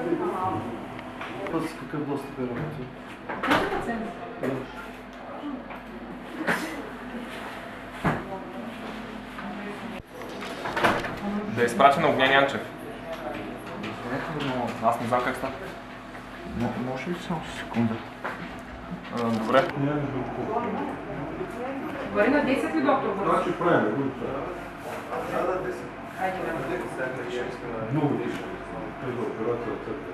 С какъв достъп е работил? Да е изпрати на Огнян Янчев. Аз не знам как става. Може ли само секунда? Добре. Говори на 10 ли, доктор? Значи правим, го това. Да, 10. Айде, Много тише. Тези операция от църква.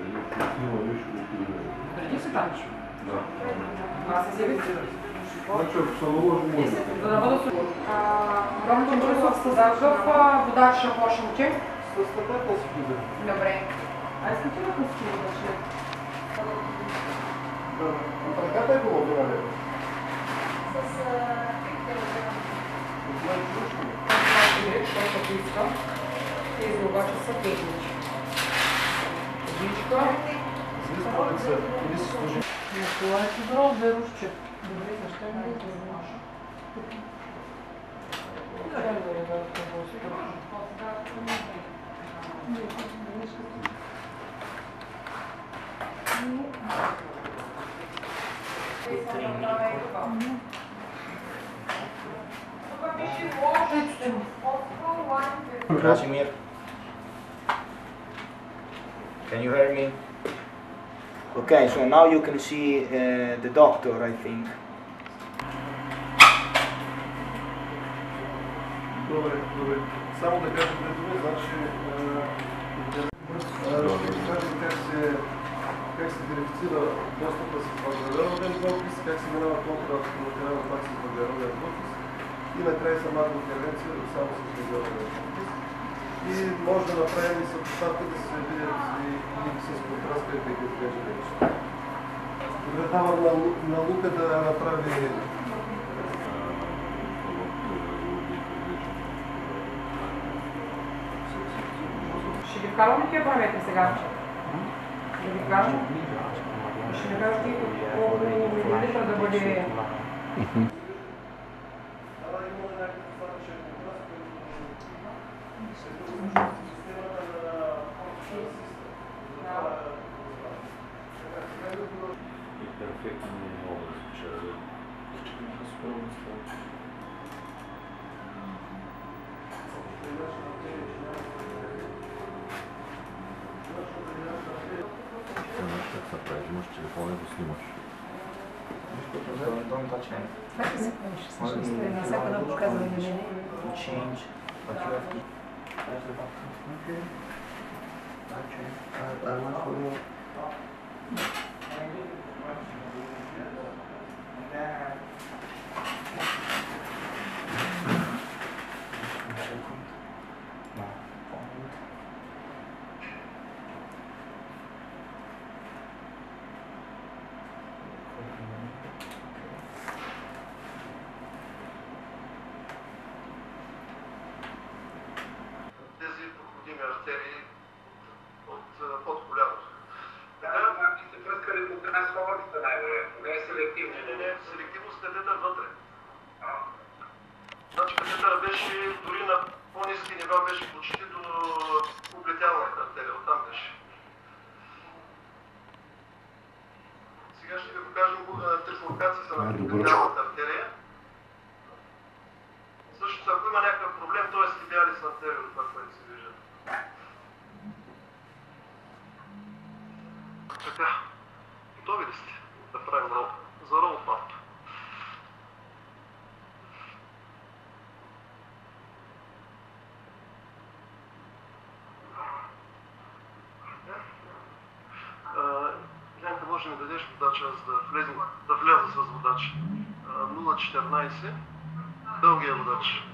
Снима нищо не прибере. преди се там. Да. Аз се себе си. Значи ако се наложи, може да. Доктор Борисов, с какъв водач ще почнете? С стъпата си влиза. Добре. А искате да консултирате? Ръката е било добре. С Защото искам. Тези обаче са технични. Жичка. Звездове са. Или си служи. Това е добро, верушче. Добре, защо не е това? Casimir, can you hear me? Okay, so now you can see the doctor, I think. Добре. Само да кажа две думи, значи как се верифицира достъпа си в въглероден двуокис, как се минава контурата на материална такса в въглероден двуокис и накрая самата интервенция само с въглероден двуокис. И може да направим и съпоставка да се видят и с контраст как да изглежда неща. Давам на Лука да направи Ще ви вкарвам ли тия параметри сега? Да ви кажа? Ще ми кажете колко милилитра да бъде... Как се прави? Имаш телефон и го снимаш. Как се правиш? Всяка да показва на мене. Change, but you have to press the button. Okay. I want to. тези проходими артерии от под коляното. Сте пръскали по трансформата най-вероятно, не е селективно. Не, селективност катетър вътре. Значи катетъра беше дори на по-ниски нива, беше почти до облетялната артерия, оттам беше. Сега ще ви покажем трифуркации са на облетялната артерия. Също ако има някакъв проблем, т.е. скибиалис артерия от това, което се вижда. Така, готови ли сте да правим рол? За рол малко. Янка, може да ми дадеш водача, аз да вляза с водача. 014, дългия водач.